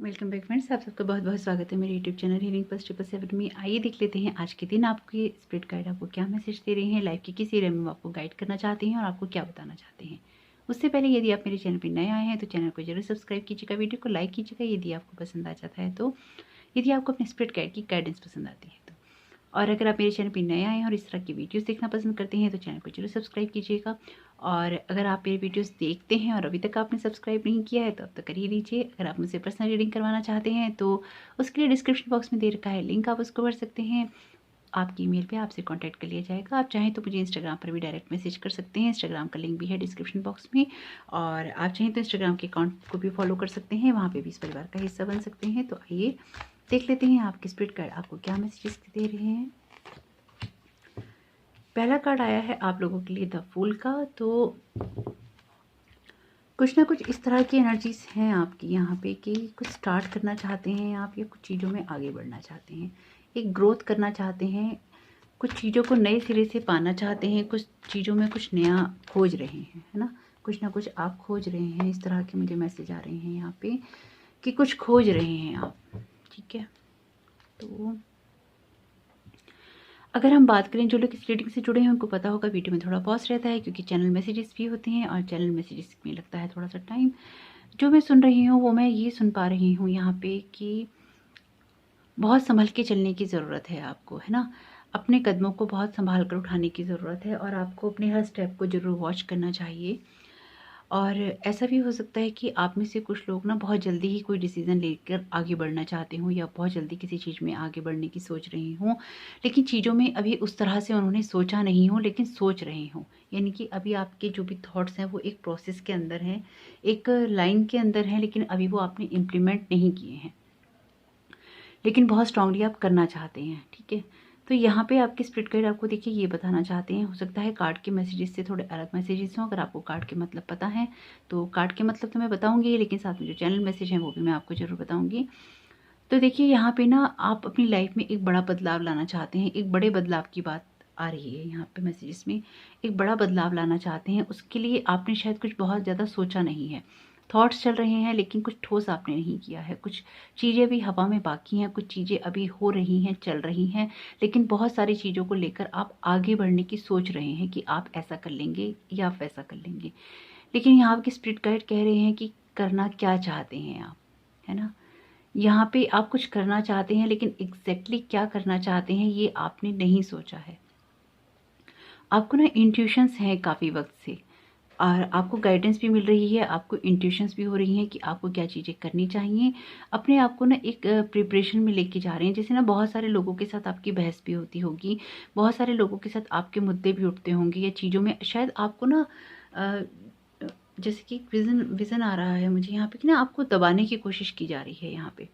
Welcome back friends, आप सबका बहुत बहुत स्वागत है मेरे यूट्यूब चैनल हीलिंग प्लस 777 में। आइए देख लेते हैं आज के दिन आपके स्पिरिट गाइड आपको क्या मैसेज दे रहे हैं। लाइफ के किस एरिया में वो आपको गाइड करना चाहते हैं और आपको क्या बताना चाहते हैं। उससे पहले यदि आप मेरे चैनल पर नए आए हैं तो चैनल को जरूर सब्सक्राइब कीजिएगा, वीडियो को लाइक कीजिएगा यदि आपको पसंद आ जाता है तो, यदि आपको अपने स्पिरिट गाइड की गाइडेंस पसंद आती है तो। और अगर आप मेरे चैनल पर नए आए हैं और इस तरह की वीडियोस देखना पसंद करते हैं तो चैनल को जरूर सब्सक्राइब कीजिएगा। और अगर आप मेरे वीडियोस देखते हैं और अभी तक आपने सब्सक्राइब नहीं किया है तो अब तक कर ही लीजिए। अगर आप मुझसे पर्सनल रीडिंग करवाना चाहते हैं तो उसके लिए डिस्क्रिप्शन बॉक्स में दे रखा है लिंक, आप उसको भर सकते हैं। आपकी ईमेल पे आपसे कांटेक्ट कर लिया जाएगा। आप चाहें तो मुझे इंस्टाग्राम पर भी डायरेक्ट मैसेज कर सकते हैं, इंस्टाग्राम का लिंक भी है डिस्क्रिप्शन बॉक्स में। और आप चाहें तो इंस्टाग्राम के अकाउंट को भी फॉलो कर सकते हैं, वहाँ पे भी इस परिवार का हिस्सा बन सकते हैं। तो आइए देख लेते हैं आपके स्पिरिट गाइड आपको क्या मैसेजेस दे रहे हैं। पहला कार्ड आया है आप लोगों के लिए द फूल का। तो कुछ ना कुछ इस तरह की एनर्जीज हैं आपकी यहाँ पे कि कुछ स्टार्ट करना चाहते हैं आप, या कुछ चीज़ों में आगे बढ़ना चाहते हैं, एक ग्रोथ करना चाहते हैं, कुछ चीज़ों को नए सिरे से पाना चाहते हैं, कुछ चीज़ों में कुछ नया खोज रहे हैं, है ना। कुछ ना कुछ आप खोज रहे हैं, इस तरह के मुझे मैसेज आ रहे हैं यहाँ पे कि कुछ खोज रहे हैं आप। ठीक है, तो अगर हम बात करें जो लोग इस रीडिंग से जुड़े हैं उनको पता होगा वीडियो में थोड़ा पॉज रहता है क्योंकि चैनल मैसेजेस भी होते हैं और चैनल मैसेजेस में लगता है थोड़ा सा टाइम। जो मैं सुन रही हूँ वो मैं ये सुन पा रही हूँ यहाँ पे कि बहुत संभल के चलने की ज़रूरत है आपको, है ना। अपने कदमों को बहुत संभाल कर उठाने की ज़रूरत है और आपको अपने हर स्टेप को ज़रूर वॉच करना चाहिए। और ऐसा भी हो सकता है कि आप में से कुछ लोग ना बहुत जल्दी ही कोई डिसीज़न लेकर आगे बढ़ना चाहते हों या बहुत जल्दी किसी चीज़ में आगे बढ़ने की सोच रही हों, लेकिन चीज़ों में अभी उस तरह से उन्होंने सोचा नहीं हो लेकिन सोच रहे हों। यानी कि अभी आपके जो भी थॉट्स हैं वो एक प्रोसेस के अंदर हैं, एक लाइन के अंदर हैं, लेकिन अभी वो आपने इम्प्लीमेंट नहीं किए हैं, लेकिन बहुत स्ट्रांगली आप करना चाहते हैं। ठीक है, तो यहाँ पे आपके स्पिरिट गाइड आपको देखिए ये बताना चाहते हैं। हो सकता है कार्ड के मैसेजेस से थोड़े अलग मैसेजेस हों। अगर आपको कार्ड के मतलब पता है तो कार्ड के मतलब तो मैं बताऊंगी, लेकिन साथ में जो चैनल मैसेज हैं वो भी मैं आपको ज़रूर बताऊंगी। तो देखिए यहाँ पे ना आप अपनी लाइफ में एक बड़ा बदलाव लाना चाहते हैं, एक बड़े बदलाव की बात आ रही है यहाँ पे मैसेजेस में। एक बड़ा बदलाव लाना चाहते हैं, उसके लिए आपने शायद कुछ बहुत ज़्यादा सोचा नहीं है। थॉट्स चल रहे हैं लेकिन कुछ ठोस आपने नहीं किया है, कुछ चीज़ें अभी हवा में बाकी हैं, कुछ चीज़ें अभी हो रही हैं, चल रही हैं, लेकिन बहुत सारी चीज़ों को लेकर आप आगे बढ़ने की सोच रहे हैं कि आप ऐसा कर लेंगे या आप वैसा कर लेंगे। लेकिन यहाँ आपके स्पिरिट गाइड कह रहे हैं कि करना क्या चाहते हैं आप, है ना। यहाँ पे आप कुछ करना चाहते हैं लेकिन एग्जैक्टली क्या करना चाहते हैं ये आपने नहीं सोचा है। आपको ना इंट्यूशंस हैं काफ़ी वक्त से और आपको गाइडेंस भी मिल रही है, आपको इंट्यूशंस भी हो रही हैं कि आपको क्या चीज़ें करनी चाहिए। अपने आप को ना एक प्रिपरेशन में लेके जा रहे हैं। जैसे ना बहुत सारे लोगों के साथ आपकी बहस भी होती होगी, बहुत सारे लोगों के साथ आपके मुद्दे भी उठते होंगे या चीज़ों में शायद आपको ना अ, जैसे कि विज़न विज़न आ रहा है मुझे यहाँ पे कि ना आपको दबाने की कोशिश की जा रही है। यहाँ पे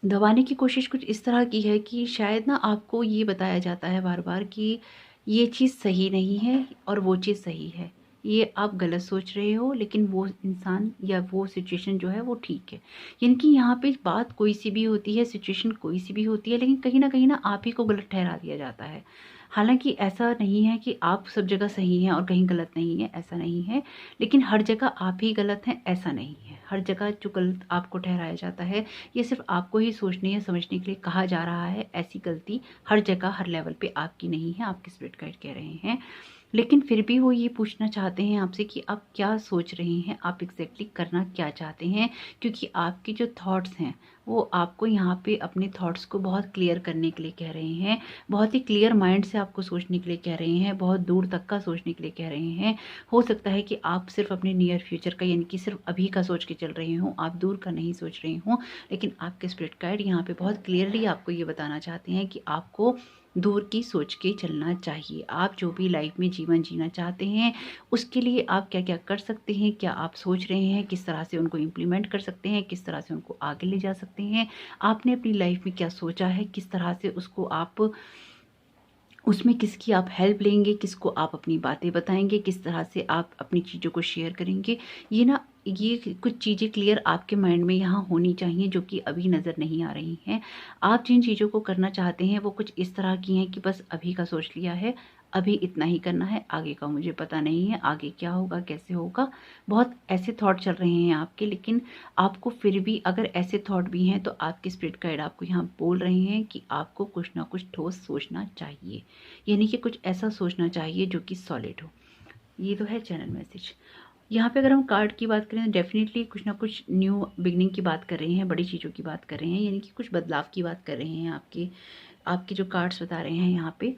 दबाने की कोशिश कुछ इस तरह की है कि शायद ना आपको ये बताया जाता है बार बार कि ये चीज़ सही नहीं है और वो चीज़ सही है, ये आप गलत सोच रहे हो, लेकिन वो इंसान या वो सिचुएशन जो है वो ठीक है। यानी कि यहाँ पे बात कोई सी भी होती है, सिचुएशन कोई सी भी होती है, लेकिन कहीं ना आप ही को गलत ठहरा दिया जाता है। हालांकि ऐसा नहीं है कि आप सब जगह सही हैं और कहीं गलत नहीं है, ऐसा नहीं है। लेकिन हर जगह आप ही गलत हैं ऐसा नहीं है। हर जगह जो गलत आपको ठहराया जाता है ये सिर्फ आपको ही सोचने या समझने के लिए कहा जा रहा है। ऐसी गलती हर जगह हर लेवल पे आपकी नहीं है, आपके स्पिरिट गाइड कह रहे हैं। लेकिन फिर भी वो ये पूछना चाहते हैं आपसे कि आप क्या सोच रहे हैं, आप एग्जैक्टली करना क्या चाहते हैं, क्योंकि आपके जो थॉट्स हैं वो आपको यहाँ पे अपने थॉट्स को बहुत क्लियर करने के लिए कह रहे हैं, बहुत ही क्लियर माइंड से आपको सोचने के लिए कह रहे हैं, बहुत दूर तक का सोचने के लिए कह रहे हैं। हो सकता है कि आप सिर्फ अपने नियर फ्यूचर का यानी कि सिर्फ अभी का सोच के चल रहे हों, आप दूर का नहीं सोच रहे हों, लेकिन आपके स्पिरिट गाइड यहाँ पे बहुत क्लियरली आपको ये बताना चाहते हैं कि आपको दूर की सोच के चलना चाहिए। आप जो भी लाइफ में जीवन जीना चाहते हैं उसके लिए आप क्या क्या कर सकते हैं, क्या आप सोच रहे हैं, किस तरह से उनको इम्प्लीमेंट कर सकते हैं, किस तरह से उनको आगे ले जा सकते हैं, आपने अपनी लाइफ में क्या सोचा है, किस तरह से उसको आप उसमें किसकी आप हेल्प लेंगे, किसको आप अपनी बातें बताएंगे, किस तरह से आप अपनी चीज़ों को शेयर करेंगे। ये कुछ चीज़ें क्लियर आपके माइंड में यहाँ होनी चाहिए जो कि अभी नज़र नहीं आ रही हैं। आप जिन चीज़ों को करना चाहते हैं वो कुछ इस तरह की हैं कि बस अभी का सोच लिया है, अभी इतना ही करना है, आगे का मुझे पता नहीं है, आगे क्या होगा कैसे होगा। बहुत ऐसे थॉट चल रहे हैं आपके, लेकिन आपको फिर भी अगर ऐसे थॉट भी हैं तो आपके स्पिरिट गाइड आपको यहाँ बोल रहे हैं कि आपको कुछ ना कुछ ठोस सोचना चाहिए, यानी कि कुछ ऐसा सोचना चाहिए जो कि सॉलिड हो। ये तो है चैनल मैसेज। यहाँ पे अगर हम कार्ड की बात करें तो डेफिनेटली कुछ ना कुछ न्यू बिगनिंग की बात कर रहे हैं, बड़ी चीज़ों की बात कर रहे हैं, यानी कि कुछ बदलाव की बात कर रहे हैं आपके आपके जो कार्ड्स बता रहे हैं यहाँ पे।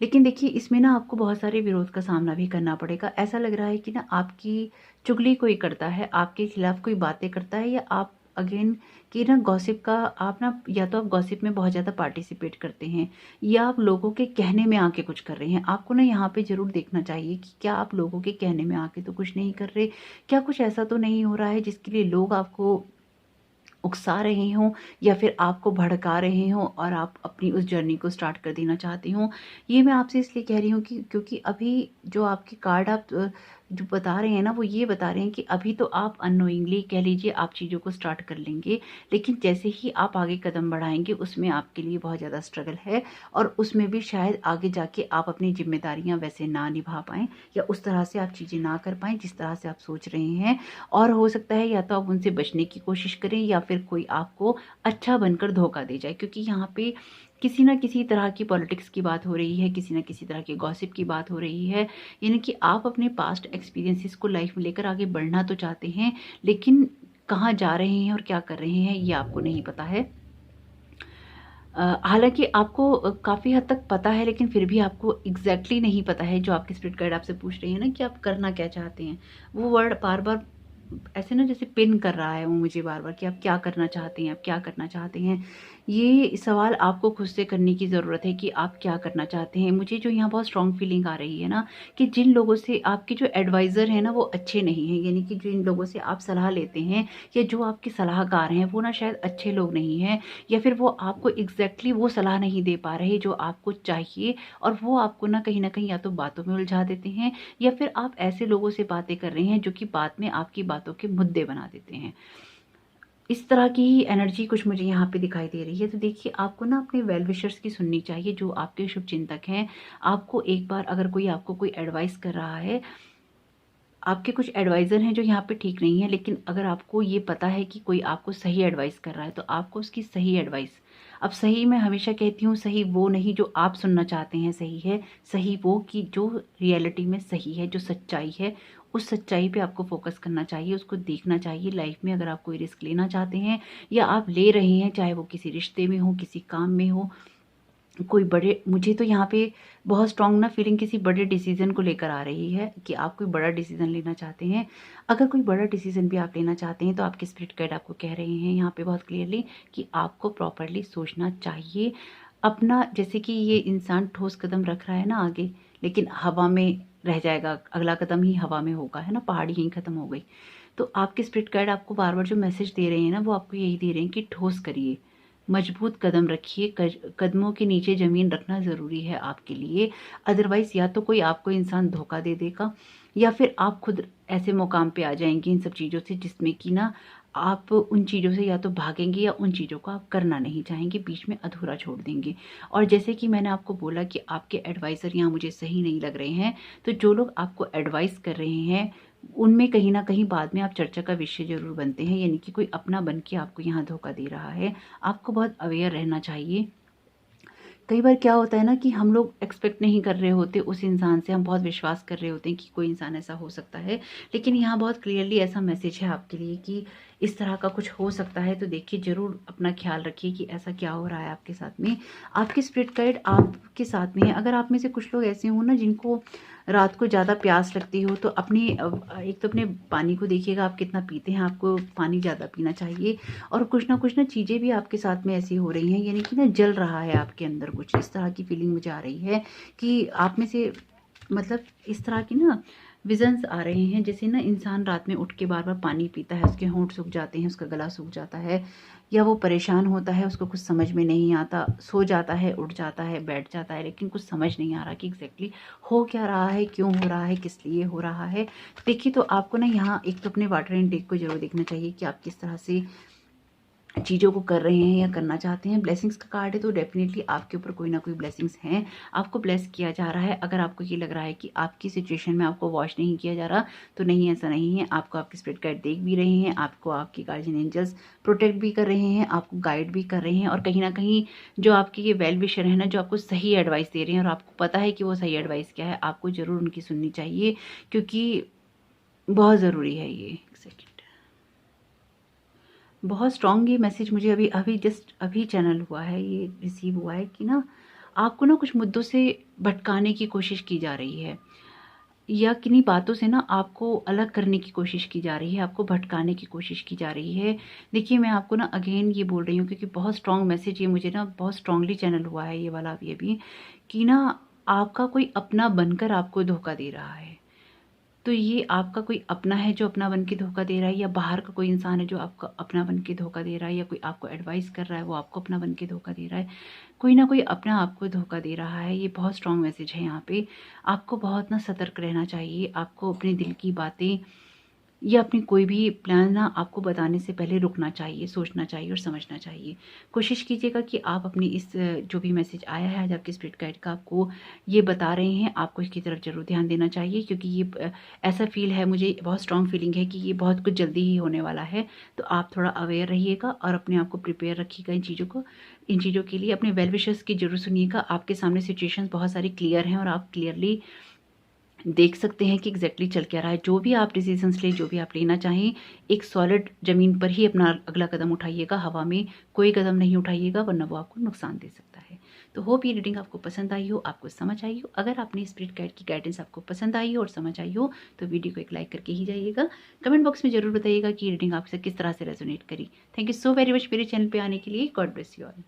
लेकिन देखिए इसमें ना आपको बहुत सारे विरोध का सामना भी करना पड़ेगा। ऐसा लग रहा है कि ना आपकी चुगली कोई करता है, आपके खिलाफ कोई बातें करता है, या आप अगेन कि ना गॉसिप का आप ना, या तो आप गॉसिप में बहुत ज़्यादा पार्टिसिपेट करते हैं, या आप लोगों के कहने में आके कुछ कर रहे हैं। आपको ना यहाँ पे ज़रूर देखना चाहिए कि क्या आप लोगों के कहने में आके तो कुछ नहीं कर रहे, क्या कुछ ऐसा तो नहीं हो रहा है जिसके लिए लोग आपको उकसा रहे हों या फिर आपको भड़का रहे हों और आप अपनी उस जर्नी को स्टार्ट कर देना चाहते हों। ये मैं आपसे इसलिए कह रही हूँ कि क्योंकि अभी जो आपके कार्ड आप जो बता रहे हैं ना, वो ये बता रहे हैं कि अभी तो आप अननोइंगली कह लीजिए आप चीज़ों को स्टार्ट कर लेंगे, लेकिन जैसे ही आप आगे कदम बढ़ाएँगे उसमें आपके लिए बहुत ज़्यादा स्ट्रगल है, और उसमें भी शायद आगे जाके आप अपनी ज़िम्मेदारियाँ वैसे ना निभा पाएँ, या उस तरह से आप चीज़ें ना कर पाएँ जिस तरह से आप सोच रहे हैं। और हो सकता है या तो आप उनसे बचने की कोशिश करें, या फिर कोई आपको अच्छा बनकर धोखा दे जाए, क्योंकि यहाँ पे किसी न किसी तरह की पॉलिटिक्स की बात हो रही है, किसी न किसी तरह की गॉसिप की बात हो रही है। यानी कि आप अपने पास्ट एक्सपीरियंसेस को लाइफ में लेकर आगे बढ़ना तो चाहते हैं, लेकिन कहाँ जा रहे हैं और क्या कर रहे हैं ये आपको नहीं पता है। हालाँकि आपको काफ़ी हद तक पता है, लेकिन फिर भी आपको एग्ज़ैक्टली नहीं पता है जो आपके स्पिरिट गाइड आपसे पूछ रहे हैं ना कि आप करना क्या चाहते हैं। वो वर्ड बार-बार ऐसे ना जैसे पिन कर रहा है वो मुझे बार-बार कि आप क्या करना चाहते हैं, आप क्या करना चाहते हैं? ये सवाल आपको खुद से करने की ज़रूरत है कि आप क्या करना चाहते हैं। मुझे जो यहाँ बहुत स्ट्रॉन्ग फीलिंग आ रही है ना, कि जिन लोगों से आपके जो एडवाइज़र हैं ना वो अच्छे नहीं हैं, यानी कि जिन लोगों से आप सलाह लेते हैं या जो आपके सलाहकार हैं वो ना शायद अच्छे लोग नहीं हैं, या फिर वो आपको एग्ज़ैक्टली वो सलाह नहीं दे पा रहे जो आपको चाहिए, और वो आपको ना कहीं या तो बातों में उलझा देते हैं, या फिर आप ऐसे लोगों से बातें कर रहे हैं जो कि बाद में आपकी बातों के मुद्दे बना देते हैं। इस तरह की ही एनर्जी कुछ मुझे यहाँ पे दिखाई दे रही है। तो देखिए आपको ना अपने वेल विशर्स की सुननी चाहिए, जो आपके शुभचिंतक हैं। आपको एक बार अगर कोई आपको कोई एडवाइस कर रहा है, आपके कुछ एडवाइज़र हैं जो यहाँ पे ठीक नहीं है, लेकिन अगर आपको ये पता है कि कोई आपको सही एडवाइस कर रहा है, तो आपको उसकी सही एडवाइस, अब सही मैं हमेशा कहती हूँ सही वो नहीं जो आप सुनना चाहते हैं सही है, सही वो कि जो रियलिटी में सही है, जो सच्चाई है, उस सच्चाई पे आपको फ़ोकस करना चाहिए, उसको देखना चाहिए। लाइफ़ में अगर आप कोई रिस्क लेना चाहते हैं या आप ले रहे हैं, चाहे वो किसी रिश्ते में हो, किसी काम में हो, कोई बड़े, मुझे तो यहाँ पे बहुत स्ट्रॉन्ग ना फीलिंग किसी बड़े डिसीज़न को लेकर आ रही है कि आप कोई बड़ा डिसीज़न लेना चाहते हैं। अगर कोई बड़ा डिसीज़न भी आप लेना चाहते हैं तो आपके स्पिरिट गाइड आपको कह रहे हैं यहाँ पे बहुत क्लियरली कि आपको प्रॉपर्ली सोचना चाहिए। अपना जैसे कि ये इंसान ठोस कदम रख रहा है ना आगे, लेकिन हवा में रह जाएगा, अगला कदम ही हवा में होगा, है ना, पहाड़ी यहीं ख़त्म हो गई। तो आपके स्पिरिट गाइड आपको बार-बार जो मैसेज दे रहे हैं ना, वो आपको यही दे रहे हैं कि ठोस करिए, मजबूत कदम रखिए, कदमों के नीचे ज़मीन रखना ज़रूरी है आपके लिए। अदरवाइज़ या तो कोई आपको इंसान धोखा दे देगा, या फिर आप खुद ऐसे मुकाम पे आ जाएँगे इन सब चीज़ों से जिसमें कि ना आप उन चीज़ों से या तो भागेंगे या उन चीज़ों को आप करना नहीं चाहेंगे, बीच में अधूरा छोड़ देंगे। और जैसे कि मैंने आपको बोला कि आपके एडवाइज़र यहाँ मुझे सही नहीं लग रहे हैं, तो जो लोग आपको एडवाइस कर रहे हैं उनमें कहीं न कहीं बाद में आप चर्चा का विषय ज़रूर बनते हैं, यानी कि कोई अपना बन के आपको यहाँ धोखा दे रहा है। आपको बहुत अवेयर रहना चाहिए। कई बार क्या होता है ना कि हम लोग एक्सपेक्ट नहीं कर रहे होते उस इंसान से, हम बहुत विश्वास कर रहे होते हैं कि कोई इंसान ऐसा हो सकता है, लेकिन यहाँ बहुत क्लियरली ऐसा मैसेज है आपके लिए कि इस तरह का कुछ हो सकता है। तो देखिए ज़रूर अपना ख्याल रखिए कि ऐसा क्या हो रहा है आपके साथ में। आपके स्पिरिट गाइड आपके साथ में है। अगर आप में से कुछ लोग ऐसे हों ना जिनको रात को ज़्यादा प्यास लगती हो, तो अपनी एक तो अपने पानी को देखिएगा आप कितना पीते हैं, आपको पानी ज़्यादा पीना चाहिए। और कुछ ना चीज़ें भी आपके साथ में ऐसी हो रही हैं, यानी कि ना जल रहा है आपके अंदर कुछ, इस तरह की फीलिंग मुझे आ रही है कि आप में से मतलब इस तरह की ना विज़न्स आ रहे हैं, जैसे ना इंसान रात में उठ के बार-बार पानी पीता है, उसके होंठ सूख जाते हैं, उसका गला सूख जाता है, या वो परेशान होता है, उसको कुछ समझ में नहीं आता, सो जाता है, उठ जाता है, बैठ जाता है, लेकिन कुछ समझ नहीं आ रहा कि एग्ज़ैक्टली हो क्या रहा है, क्यों हो रहा है, किस लिए हो रहा है। देखिए तो आपको ना यहाँ एक तो अपने वाटर इनटेक को ज़रूर देखना चाहिए कि आप किस तरह से चीज़ों को कर रहे हैं या करना चाहते हैं। ब्लेसिंग्स का कार्ड है तो डेफिनेटली आपके ऊपर कोई ना कोई ब्लेसिंग्स हैं, आपको ब्लेस किया जा रहा है। अगर आपको ये लग रहा है कि आपकी सिचुएशन में आपको वॉच नहीं किया जा रहा, तो नहीं, ऐसा नहीं है। आपको आपके स्पिरिट गाइड देख भी रहे हैं, आपको आपके गार्जियन एंजल्स प्रोटेक्ट भी कर रहे हैं, आपको गाइड भी कर रहे हैं, और कहीं ना कहीं जो आपके ये वेल विशर है ना, जो आपको सही एडवाइस दे रहे हैं और आपको पता है कि वो सही एडवाइस क्या है, आपको ज़रूर उनकी सुननी चाहिए, क्योंकि बहुत ज़रूरी है ये। एक सेकेंड, बहुत स्ट्रॉन्ग ये मैसेज मुझे अभी अभी जस्ट अभी चैनल हुआ है, ये रिसीव हुआ है कि ना आपको ना कुछ मुद्दों से भटकाने की कोशिश की जा रही है, या किन्हीं बातों से ना आपको अलग करने की कोशिश की जा रही है, आपको भटकाने की कोशिश की जा रही है। देखिए, मैं आपको ना अगेन ये बोल रही हूँ, क्योंकि बहुत स्ट्रॉन्ग मैसेज ये मुझे ना बहुत स्ट्रांगली चैनल हुआ है ये वाला अभी अभी, कि ना आपका कोई अपना बनकर आपको धोखा दे रहा है। तो ये आपका कोई अपना है जो अपना बन के धोखा दे रहा है, या बाहर का कोई इंसान है जो आपका अपना बन के धोखा दे रहा है, या कोई आपको एडवाइस कर रहा है वो आपको अपना बन के धोखा दे रहा है। कोई ना कोई अपना आपको धोखा दे रहा है। ये बहुत स्ट्रॉन्ग मैसेज है यहाँ पे। आपको बहुत ना सतर्क रहना चाहिए। आपको अपने दिल की बातें या अपनी कोई भी प्लान ना आपको बताने से पहले रुकना चाहिए, सोचना चाहिए और समझना चाहिए। कोशिश कीजिएगा कि आप अपनी इस जो भी मैसेज आया है आज आपके स्पिरिट गाइड का आपको ये बता रहे हैं, आपको इसकी तरफ ज़रूर ध्यान देना चाहिए, क्योंकि ये ऐसा फ़ील है, मुझे बहुत स्ट्रॉन्ग फीलिंग है कि ये बहुत कुछ जल्दी ही होने वाला है। तो आप थोड़ा अवेयर रहिएगा और अपने आप को प्रिपेयर रखिएगा इन चीज़ों के लिए। अपने वेल विशर्स की ज़रूर सुनिएगा। आपके सामने सिचुएशंस बहुत सारी क्लियर हैं और आप क्लियरली देख सकते हैं कि एग्जैक्टली चल क्या रहा है। जो भी आप डिसीजंस लें, जो भी आप लेना चाहें, एक सॉलिड ज़मीन पर ही अपना अगला कदम उठाइएगा। हवा में कोई कदम नहीं उठाइएगा, वरना वो आपको नुकसान दे सकता है। तो होप ये रीडिंग आपको पसंद आई हो, आपको समझ आई हो। अगर आपने स्पिरिट गाइड की गाइडेंस आपको पसंद आई हो और समझ आई हो, तो वीडियो को एक लाइक करके ही जाइएगा। कमेंट बॉक्स में ज़रूर बताइएगा कि ये रीडिंग आपसे किस तरह से रेजोनेट करी। Thank you so very much मेरे चैनल पर आने के लिए। God bless you all.